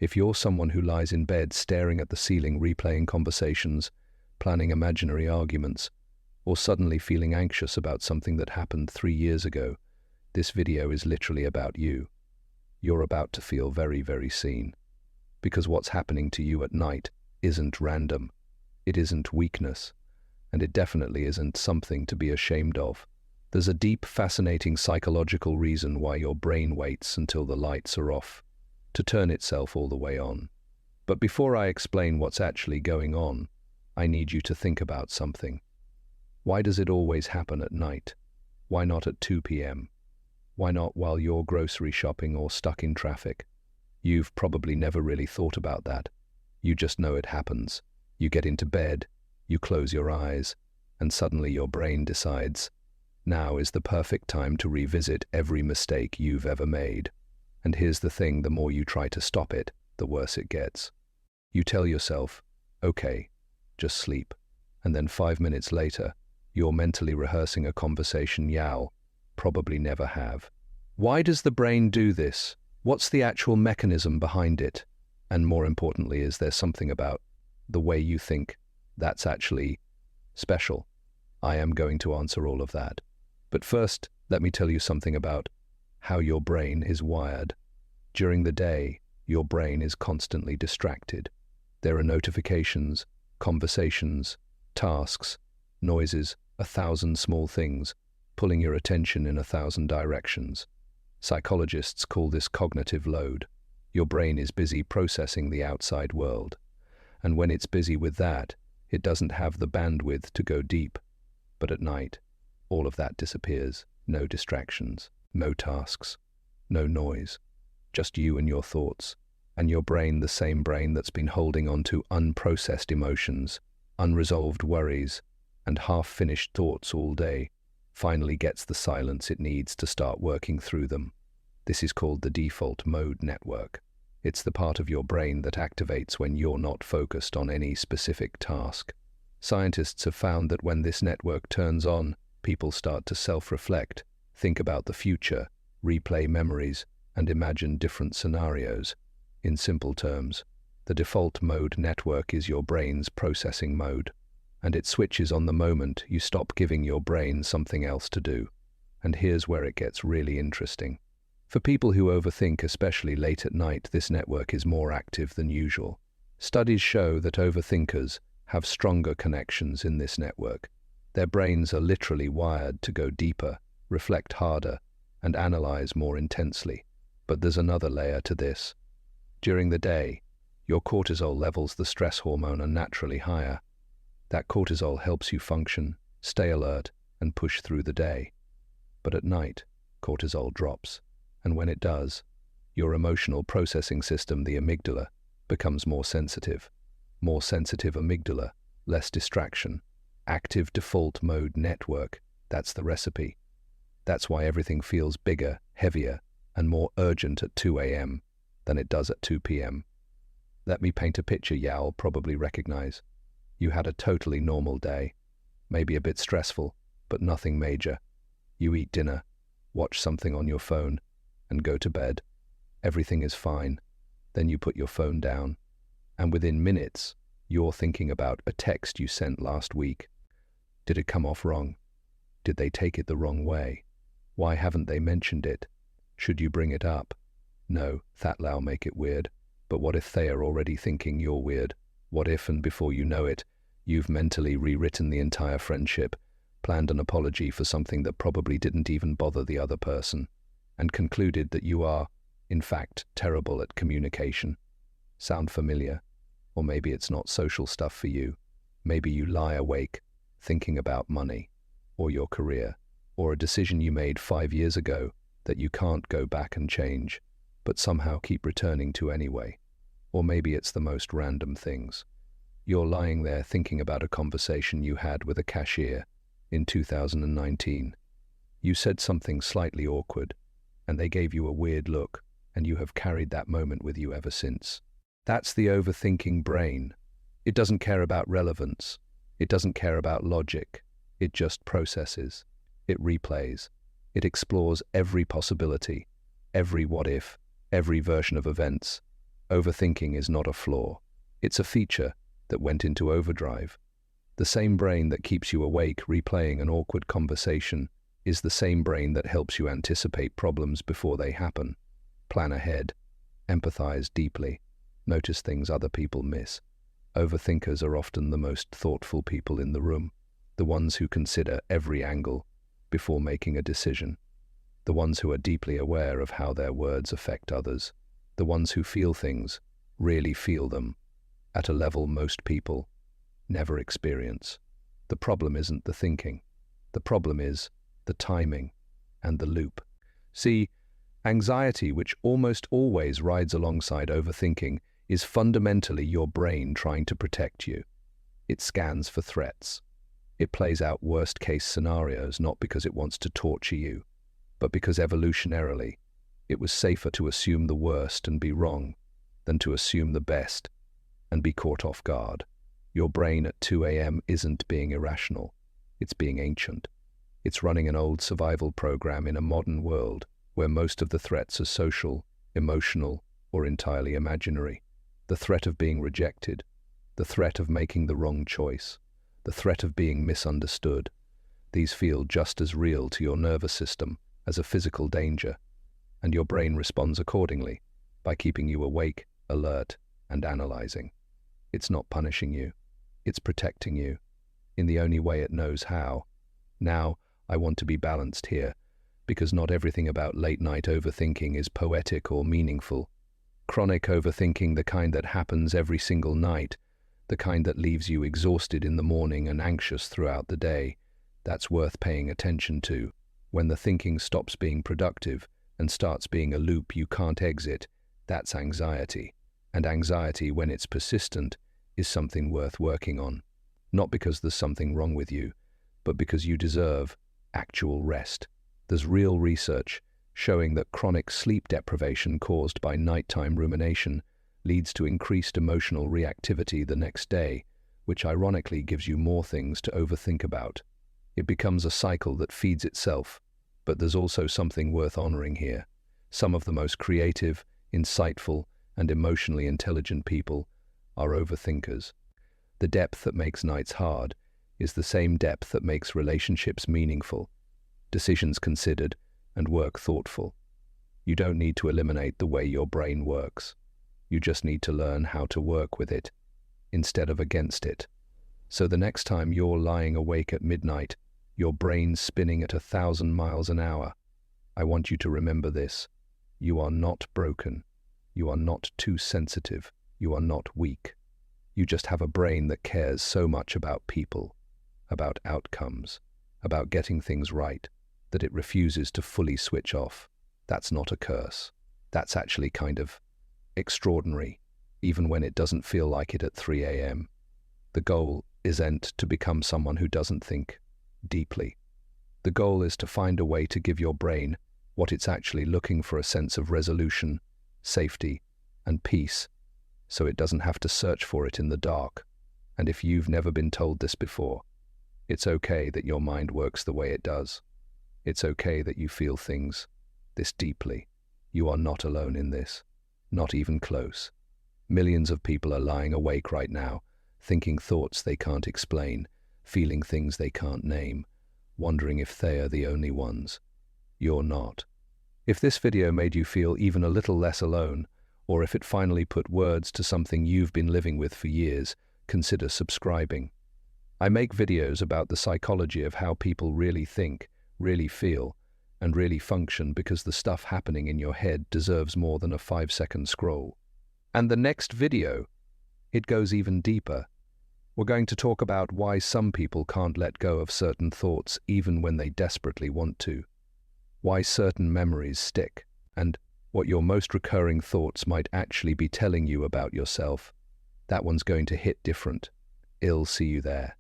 If you're someone who lies in bed staring at the ceiling, replaying conversations, planning imaginary arguments, or suddenly feeling anxious about something that happened 3 years ago, this video is literally about you. You're about to feel very, very seen. Because what's happening to you at night isn't random. It isn't weakness. And it definitely isn't something to be ashamed of. There's a deep, fascinating psychological reason why your brain waits until the lights are off to turn itself all the way on. But before I explain what's actually going on, I need you to think about something. Why does it always happen at night? Why not at 2 p.m.? Why not while you're grocery shopping or stuck in traffic? You've probably never really thought about that. You just know it happens. You get into bed, you close your eyes, and suddenly your brain decides, now is the perfect time to revisit every mistake you've ever made. And here's the thing, the more you try to stop it, the worse it gets. You tell yourself, okay, just sleep. And then 5 minutes later, you're mentally rehearsing a conversation you'll probably never have. Why does the brain do this? What's the actual mechanism behind it? And more importantly, is there something about the way you think that's actually special? I am going to answer all of that. But first, let me tell you something about how your brain is wired. During the day, your brain is constantly distracted. There are notifications, conversations, tasks, noises, 1,000 small things, pulling your attention in 1,000 directions. Psychologists call this cognitive load. Your brain is busy processing the outside world. And when it's busy with that, it doesn't have the bandwidth to go deep. But at night, all of that disappears. No distractions, no tasks, no noise. Just you and your thoughts. And your brain, the same brain that's been holding on to unprocessed emotions, unresolved worries, and half-finished thoughts all day, finally gets the silence it needs to start working through them. This is called the default mode network. It's the part of your brain that activates when you're not focused on any specific task. Scientists have found that when this network turns on, people start to self-reflect, think about the future, replay memories, and imagine different scenarios. In simple terms, the default mode network is your brain's processing mode, and it switches on the moment you stop giving your brain something else to do. And here's where it gets really interesting. For people who overthink, especially late at night, this network is more active than usual. Studies show that overthinkers have stronger connections in this network. Their brains are literally wired to go deeper, reflect harder, and analyze more intensely. But there's another layer to this. During the day, your cortisol levels, the stress hormone, are naturally higher. That cortisol helps you function, stay alert, and push through the day. But at night, cortisol drops. And when it does, your emotional processing system, the amygdala, becomes more sensitive. More sensitive amygdala, less distraction. Active default mode network, that's the recipe. That's why everything feels bigger, heavier, and more urgent at 2 a.m. than it does at 2 p.m. Let me paint a picture you'll probably recognize. You had a totally normal day, maybe a bit stressful, but nothing major. You eat dinner, watch something on your phone, and go to bed. Everything is fine. Then you put your phone down, and within minutes, you're thinking about a text you sent last week. Did it come off wrong? Did they take it the wrong way? Why haven't they mentioned it? Should you bring it up? No, that'll make it weird. But what if they are already thinking you're weird? What if, and before you know it, you've mentally rewritten the entire friendship, planned an apology for something that probably didn't even bother the other person, and concluded that you are, in fact, terrible at communication? Sound familiar? Or maybe it's not social stuff for you. Maybe you lie awake, thinking about money, or your career, or a decision you made 5 years ago that you can't go back and change, but somehow keep returning to anyway. Or maybe it's the most random things. You're lying there thinking about a conversation you had with a cashier in 2019. You said something slightly awkward, and they gave you a weird look, and you have carried that moment with you ever since. That's the overthinking brain. It doesn't care about relevance. It doesn't care about logic. It just processes. It replays. It explores every possibility, every what if, every version of events, Overthinking is not a flaw. It's a feature that went into overdrive. The same brain that keeps you awake replaying an awkward conversation is the same brain that helps you anticipate problems before they happen, plan ahead, empathize deeply, notice things other people miss. Overthinkers are often the most thoughtful people in the room, the ones who consider every angle before making a decision, the ones who are deeply aware of how their words affect others, the ones who feel things, really feel them, at a level most people never experience. The problem isn't the thinking. The problem is the timing and the loop. See, anxiety, which almost always rides alongside overthinking, is fundamentally your brain trying to protect you. It scans for threats. It plays out worst-case scenarios not because it wants to torture you, but because evolutionarily, it was safer to assume the worst and be wrong than to assume the best and be caught off guard. Your brain at 2 a.m. isn't being irrational. It's being ancient. It's running an old survival program in a modern world where most of the threats are social, emotional, or entirely imaginary. The threat of being rejected, the threat of making the wrong choice, the threat of being misunderstood. These feel just as real to your nervous system as a physical danger, and your brain responds accordingly by keeping you awake, alert, and analyzing. It's not punishing you. It's protecting you in the only way it knows how. Now, I want to be balanced here, because not everything about late-night overthinking is poetic or meaningful. Chronic overthinking, the kind that happens every single night, the kind that leaves you exhausted in the morning and anxious throughout the day, that's worth paying attention to. When the thinking stops being productive and starts being a loop you can't exit, that's anxiety. And anxiety, when it's persistent, is something worth working on. Not because there's something wrong with you, but because you deserve actual rest. There's real research showing that chronic sleep deprivation caused by nighttime rumination leads to increased emotional reactivity the next day, which ironically gives you more things to overthink about. It becomes a cycle that feeds itself, but there's also something worth honoring here. Some of the most creative, insightful, and emotionally intelligent people are overthinkers. The depth that makes nights hard is the same depth that makes relationships meaningful, decisions considered, and work thoughtful. You don't need to eliminate the way your brain works. You just need to learn how to work with it instead of against it. So the next time you're lying awake at midnight, your brain's spinning at 1,000 miles an hour, I want you to remember this. You are not broken. You are not too sensitive. You are not weak. You just have a brain that cares so much about people, about outcomes, about getting things right, that it refuses to fully switch off. That's not a curse. That's actually kind of extraordinary, even when it doesn't feel like it at 3 a.m. The goal isn't to become someone who doesn't think deeply. The goal is to find a way to give your brain what it's actually looking for: a sense of resolution, safety, and peace, so it doesn't have to search for it in the dark. And if you've never been told this before, it's okay that your mind works the way it does. It's okay that you feel things this deeply. You are not alone in this, not even close. Millions of people are lying awake right now, thinking thoughts they can't explain, feeling things they can't name, wondering if they are the only ones. You're not. If this video made you feel even a little less alone, or if it finally put words to something you've been living with for years, consider subscribing. I make videos about the psychology of how people really think, really feel, and really function, because the stuff happening in your head deserves more than a 5-second scroll. And the next video, it goes even deeper. We're going to talk about why some people can't let go of certain thoughts even when they desperately want to, why certain memories stick, and what your most recurring thoughts might actually be telling you about yourself. That one's going to hit different. I'll see you there.